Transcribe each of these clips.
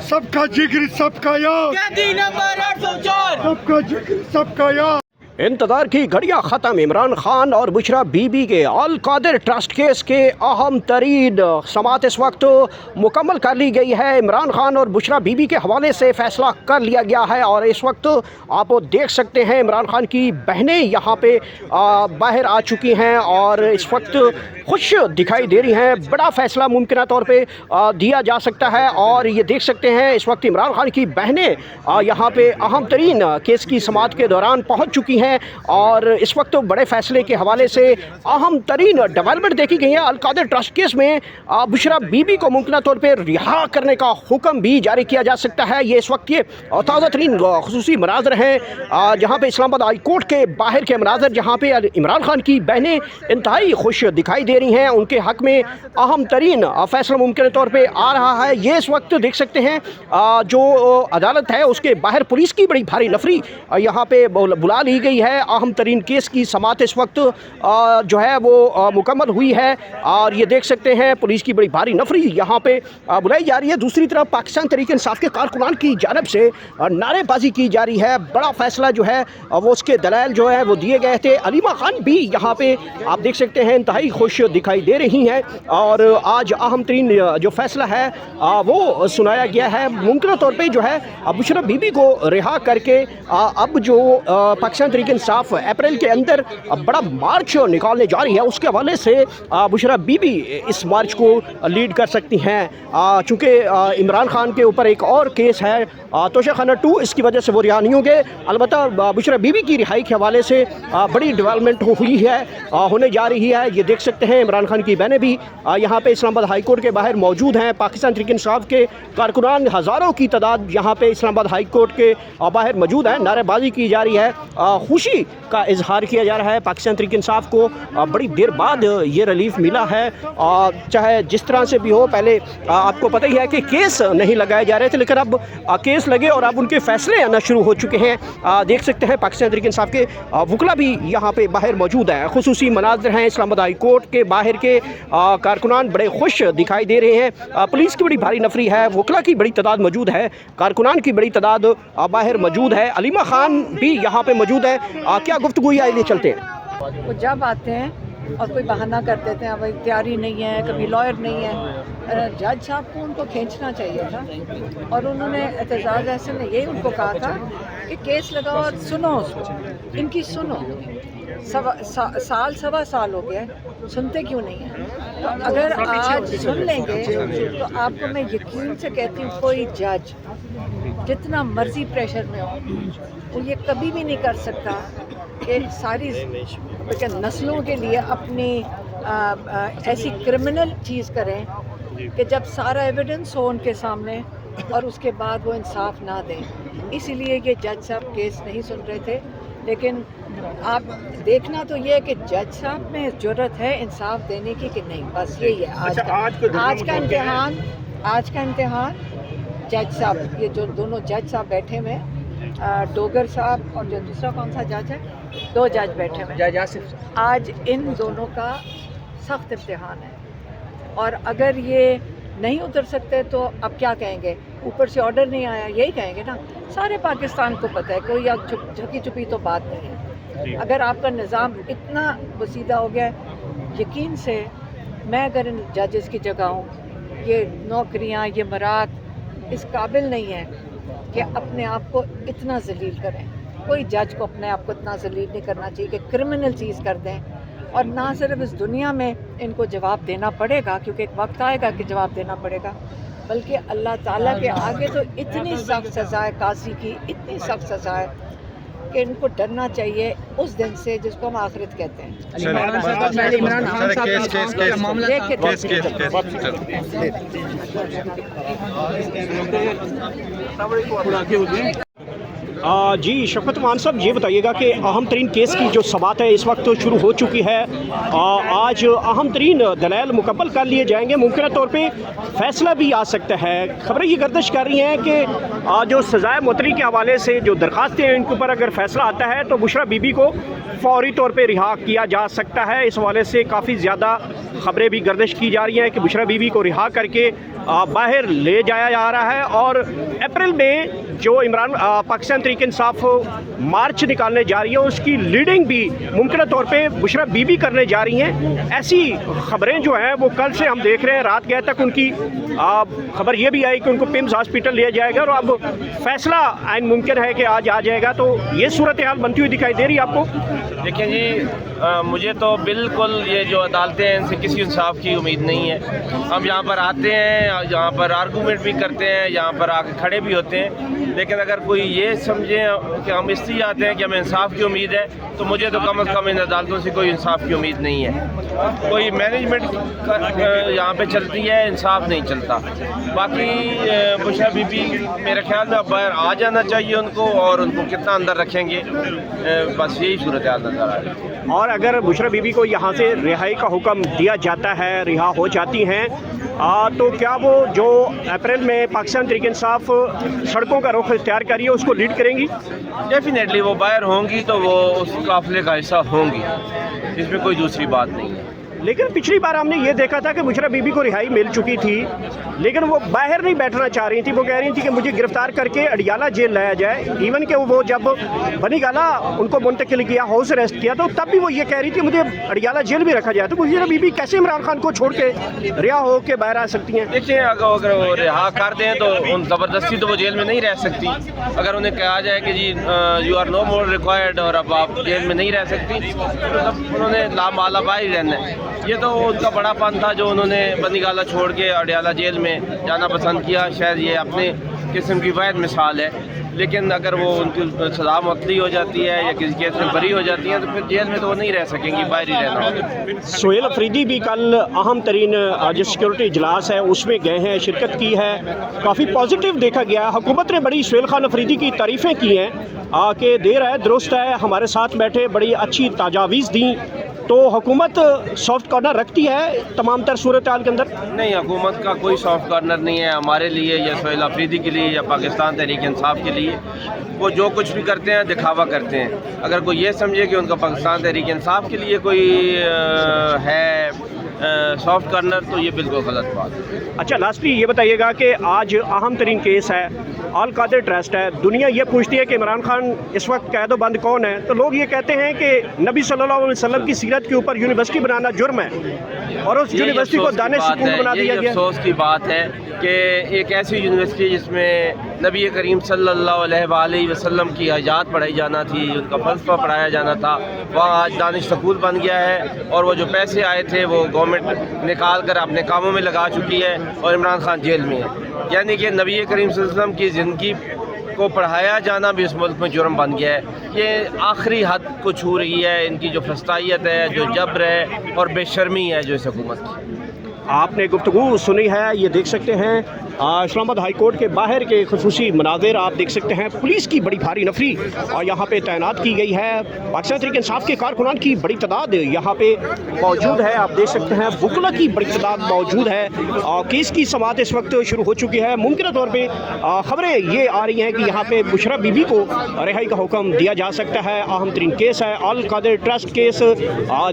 सबका जिक्र सबका याद, कैदी नंबर 804, सबका जिक्र सबका याद। इंतजार की घड़ियां ख़त्म। इमरान खान और बुशरा बीबी के अल कादिर ट्रस्ट केस के अहम तरीन समाअत इस वक्त मुकम्मल कर ली गई है। इमरान खान और बुशरा बीबी के हवाले से फ़ैसला कर लिया गया है और इस वक्त आप देख सकते हैं इमरान खान की बहनें यहाँ पे बाहर आ चुकी हैं और इस वक्त खुश दिखाई दे रही हैं। बड़ा फ़ैसला मुमकिन तौर पे दिया जा सकता है और ये देख सकते हैं इस वक्त इमरान खान की बहनें यहाँ पे अहम तरीन केस की समाअत के दौरान पहुँच चुकी हैं और इस वक्त बड़े फैसले के हवाले से अहम तरीन डेवलपमेंट देखी गई है। अल कादिर ट्रस्ट केस में बुशरा बीबी को मुमकिन तौर पर रिहा करने का हुक्म भी जारी किया जा सकता है। ये इस वक्त के ताज़ा तरीन खुसूसी मनाज़र हैं जहाँ पे इस्लामाबाद हाई कोर्ट के बाहर के मनाज़र, जहाँ पे इमरान खान की बहनें इंतहाई खुश दिखाई दे रही हैं। उनके हक़ में अहम तरीन फ़ैसला मुमकिन तौर पर आ रहा है। ये इस वक्त देख सकते हैं जो अदालत है उसके बाहर पुलिस की बड़ी भारी नफरी यहाँ पे बुला ली गई है। अहम तरीन केस की समाअत इस वक्त जो है वो मुकम्मल हुई है और ये देख सकते हैं पुलिस की बड़ी भारी नफरी यहाँ पे बुलाई जा रही है। दूसरी तरफ पाकिस्तान तहरीक इंसाफ के कारकुनान की जानब से नारेबाजी की जा रही है। बड़ा फैसला जो है वो उसके दलाल जो है वो दिए गए थे। अलीमा खान भी यहाँ पे आप देख सकते हैं इंतहाई खुश दिखाई दे रही हैं और आज अहम तरीन जो फैसला है वो सुनाया गया है। मुमकिन तौर पर जो है बुशरा बीबी को रिहा करके अब जो पाकिस्तान तहरीक इंसाफ अप्रैल के अंदर बड़ा मार्च निकालने जा रही है, उसके हवाले से बुशरा बीबी इस मार्च को लीड कर सकती हैं। चूँकि इमरान खान के ऊपर एक और केस है तोशाखाना 2, इसकी वजह से वो रिहा नहीं होंगे। अलबत्ता बुशरा बीबी की रिहाई के हवाले से बड़ी डेवलपमेंट हुई है, होने जा रही है। ये देख सकते हैं इमरान खान की बहनें भी यहाँ पे इस्लामाबाद हाई कोर्ट के बाहर मौजूद हैं। पाकिस्तान तहरीक इंसाफ के कारकुनान हज़ारों की तादाद यहाँ पे इस्लामाबाद हाई कोर्ट के बाहर मौजूद हैं। नारेबाजी की जा रही है, खुशी का इजहार किया जा रहा है। पाकिस्तान तहरीक इंसाफ को बड़ी देर बाद ये रिलीफ मिला है। चाहे जिस तरह से भी हो, पहले आपको पता ही है कि केस नहीं लगाए जा रहे थे, लेकिन अब केस लगे और अब उनके फैसले आना शुरू हो चुके हैं। देख सकते हैं पाकिस्तान तहरीक इंसाफ के वकला भी यहाँ पे बाहर मौजूद हैं। खुसूसी मनाज़र हैं इस्लामाबाद हाई कोर्ट के बाहर के कारकुनान बड़े खुश दिखाई दे रहे हैं। पुलिस की बड़ी भारी नफरी है, वकला की बड़ी तादाद मौजूद है, कारकुनान की बड़ी तादाद बाहर मौजूद है। अलीमा खान भी यहाँ पे मौजूद है। क्या गुफ्तगू है, लिए चलते हैं। वो जब आते हैं और कोई बहाना कर देते हैं, भाई तैयारी नहीं है, कभी लॉयर नहीं है। जज साहब को उनको खींचना चाहिए था और उन्होंने एतजाज़ ऐसे ने यही उनको कहा था कि केस लगाओ और सुनो उसको, इनकी सुनो। साल सवा साल हो गया, सुनते क्यों नहीं है? तो अगर आज सुन लेंगे तो आपको मैं यकीन से कहती हूँ कोई जज जितना मर्जी प्रेशर में हो वो ये कभी भी नहीं कर सकता कि सारी नस्लों के लिए अपनी ऐसी क्रिमिनल चीज़ करें कि जब सारा एविडेंस हो उनके सामने और उसके बाद वो इंसाफ ना दें। इसीलिए ये जज साहब केस नहीं सुन रहे थे। लेकिन आप देखना तो ये है कि जज साहब में ज़रूरत है इंसाफ देने की कि नहीं, बस यही है आज का इम्तिहान। जज साहब, ये जो दोनों जज साहब बैठे हुए हैं, डोगर साहब और जो दूसरा कौन सा जज है, 2 जज बैठे हुए हैं, आज इन दोनों का सख्त इम्तिहान है। और अगर ये नहीं उतर सकते तो अब क्या कहेंगे? ऊपर से ऑर्डर नहीं आया, यही कहेंगे ना। सारे पाकिस्तान को पता है, कोई अब झुकी छुपी तो बात नहीं है। अगर आपका निज़ाम इतना वसीदा हो गया है, यकीन से मैं अगर इन जजेस की जगह हूँ, ये नौकरियाँ, ये मरात इस काबिल नहीं है कि अपने आप को इतना जलील करें। कोई जज को अपने आप को इतना जलील नहीं करना चाहिए कि क्रिमिनल चीज़ कर दें। और ना सिर्फ इस दुनिया में इनको जवाब देना पड़ेगा, क्योंकि एक वक्त आएगा कि जवाब देना पड़ेगा, बल्कि अल्लाह ताला के आगे तो इतनी सख्त सज़ा है, काजी की इतनी सख्त सज़ा है कि इनको डरना चाहिए उस दिन से जिसको हम आखिरत कहते हैं। जी शफकत मान साहब, ये बताइएगा कि अहम तरीन केस की जो समाअत है इस वक्त तो शुरू हो चुकी है। आज अहम तरीन दलाइल मुकम्मल कर लिए जाएंगे, मुमकिन तौर पे फैसला भी आ सकता है। खबरें ये गर्दिश कर रही हैं कि जो सज़ाए मुअत्तली के हवाले से जो दरख्वास्तें हैं इनके ऊपर अगर फैसला आता है तो बुशरा बीबी को फौरी तौर पे रिहा किया जा सकता है। इस हवाले से काफ़ी ज़्यादा खबरें भी गर्दिश की जा रही हैं कि बुशरा बीबी को रिहा करके बाहर ले जाया जा रहा है और अप्रैल में जो इमरान पाकिस्तान तहरीक इंसाफ मार्च निकालने जा रही है उसकी लीडिंग भी मुमकिन तौर पे बुशरा बीबी करने जा रही हैं। ऐसी खबरें जो हैं वो कल से हम देख रहे हैं, रात गए तक उनकी खबर ये भी आई कि उनको पिम्स हॉस्पिटल लिया जाएगा और अब फैसला आइन मुमकिन है कि आज आ जाएगा। तो ये सूरत हाल बनती हुई दिखाई दे रही है आपको? देखिए जी, मुझे तो बिल्कुल ये जो अदालतें हैं इनसे किसी इंसाफ की उम्मीद नहीं है। हम यहाँ पर आते हैं, यहाँ पर आर्गूमेंट भी करते हैं, यहाँ पर आके खड़े भी होते हैं, लेकिन अगर कोई ये समझे कि हम इसलिए आते हैं कि हमें इंसाफ की उम्मीद है तो मुझे तो कम से कम इन अदालतों से कोई इंसाफ की उम्मीद नहीं है। कोई मैनेजमेंट यहाँ पे चलती है, इंसाफ नहीं चलता। बाकी बुशरा बीबी मेरे ख्याल में अब बाहर आ जाना चाहिए उनको, और उनको कितना अंदर रखेंगे बस यही सूरत हाल नज़र आ रही है। और अगर बुशरा बीबी को यहाँ से रिहाई का हुक्म दिया जाता है, रिहा हो जाती हैं, तो क्या वो जो अप्रैल में पाकिस्तान तहरीक इंसाफ सड़कों का रुख इख्तियार करिए उसको लीड करेंगी? डेफिनेटली वो बाहर होंगी तो वो उस काफिले का हिस्सा होंगी, इसमें कोई दूसरी बात नहीं है। लेकिन पिछली बार हमने ये देखा था कि बुशरा बीबी को रिहाई मिल चुकी थी, लेकिन वो बाहर नहीं बैठना चाह रही थी। वो कह रही थी कि मुझे गिरफ्तार करके अडियाला जेल लाया जाए। इवन कि वो जब बनी गाला उनको मुंतकिल किया, हाउस अरेस्ट किया, तो तब भी वो ये कह रही थी मुझे अडियाला जेल भी रखा जाए। तो बुशरा बीबी कैसे इमरान खान को छोड़ के रिहा हो के बाहर आ सकती हैं? देखिए, अगर वो रिहा कर दें तो उन ज़बरदस्ती तो वो जेल में नहीं रह सकती। अगर उन्हें कहा जाए कि जी you are no more required और अब आप जेल में नहीं रह सकती, तो उन्होंने लामाला बाहर ही रहना है। ये तो उनका बड़ापन था जो उन्होंने बनी गाला छोड़ के अडियाला जेल में जाना पसंद किया। शायद ये अपने किस्म की वाहिद मिसाल है। लेकिन अगर वो उनकी सज़ा मुअत्तली हो जाती है या किसी केस में बरी हो जाती हैं तो फिर जेल में तो वो नहीं रह सकेंगी, बाहर ही रहना होगा। सोहेल अफरीदी भी कल अहम तरीन जो सिक्योरिटी इजलास है उसमें गए हैं, शिरकत की है, काफ़ी पॉजिटिव देखा गया। हुकूमत ने बड़ी सोहेल खान अफरीदी की तारीफ़ें की हैं कि देर है दुरुस्त है, हमारे साथ बैठे, बड़ी अच्छी तजावीज़ दी। तो हुकूमत सॉफ्ट कॉर्नर रखती है तमाम तर सूरत हाल के अंदर? नहीं, हुकूमत का कोई सॉफ्ट कॉर्नर नहीं है हमारे लिए या सोहेल अफरीदी के लिए या पाकिस्तान तहरीक इंसाफ के लिए। वो जो कुछ भी करते हैं दिखावा करते हैं। अगर कोई ये समझे कि उनका पाकिस्तान तहरीक इंसाफ के लिए कोई है सॉफ्ट कॉर्नर तो ये बिल्कुल गलत बात है। अच्छा, लास्टली ये बताइएगा कि आज अहम तरीन केस है, अल कादिर ट्रस्ट है। दुनिया ये पूछती है कि इमरान खान इस वक्त कैद बंद कौन है, तो लोग ये कहते हैं कि नबी सल्लल्लाहु अलैहि वसल्लम की सीरत के ऊपर यूनिवर्सिटी बनाना जुर्म है और उस यूनिवर्सिटी को दानिश स्कूल बना दिया गया। अफसोस की बात है कि एक ऐसी यूनिवर्सिटी जिसमें नबी करीम सल्लल्लाहु अलैहि वसल्लम की हयात पढ़ाई जाना थी, उनका फलसफा पढ़ाया जाना था, वहाँ आज दानिश स्कूल बन गया है। और वो जो पैसे आए थे वो गवर्नमेंट निकाल कर अपने कामों में लगा चुकी है और इमरान खान जेल में है। यानी कि नबी करीम सल्लल्लाहु अलैहि वसल्लम की ज़िंदगी को पढ़ाया जाना भी इस मुल्क में जुर्म बन गया है। ये आखिरी हद को छू रही है इनकी जो फस्तायत है, जो जबर है और बेशर्मी है जो इस हुकूमत की। आपने गुफ्तगू सुनी है, ये देख सकते हैं इस्लामाबाद हाई कोर्ट के बाहर के खुसूसी मनाज़िर आप देख सकते हैं। पुलिस की बड़ी भारी नफरी और यहाँ पे तैनात की गई है। पाकिस्तान तहरीक इंसाफ के कारकुनान की बड़ी तादाद यहाँ पे मौजूद है, आप देख सकते हैं। वकला की बड़ी तादाद मौजूद है और केस की समाअत इस वक्त शुरू हो चुकी है। मुमकिन तौर पर ख़बरें ये आ रही हैं कि यहाँ पे बुशरा बीबी को रिहाई का हुक्म दिया जा सकता है। अहम तरीन केस है अल कादिर ट्रस्ट केस,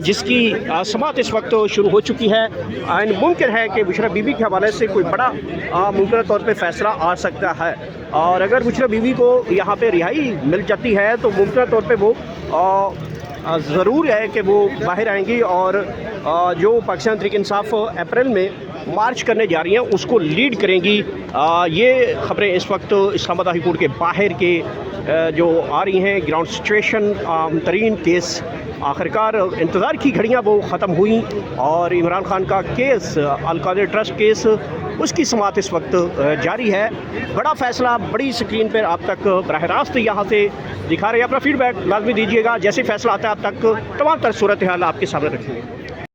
जिसकी समाअत इस वक्त शुरू हो चुकी है। मुमकिन है कि बुशरा बीबी के हवाले से कोई बड़ा मुमकिन तौर पे फैसला आ सकता है। और अगर बुशरा बीबी को यहाँ पे रिहाई मिल जाती है तो मुमकिन तौर पे वो ज़रूर है कि वो बाहर आएंगी और जो पाकिस्तान तहरीक इंसाफ अप्रैल में मार्च करने जा रही हैं उसको लीड करेंगी। ये खबरें इस वक्त इस्लामाबाद हाई कोर्ट के बाहर के जो आ रही हैं। ग्राउंड सिचुएशन तरीन केस आखिरकार इंतज़ार की घड़ियाँ वो ख़त्म हुई और इमरान खान का केस अल कादिर ट्रस्ट केस उसकी समाअत इस वक्त जारी है। बड़ा फ़ैसला बड़ी स्क्रीन पर आप तक बराह रास्त यहाँ से दिखा रहे हैं। अपना फीडबैक लाजमी दीजिएगा, जैसे फ़ैसला आता है आप तक तमाम तर सूरत हाल आपके सामने रखेंगे।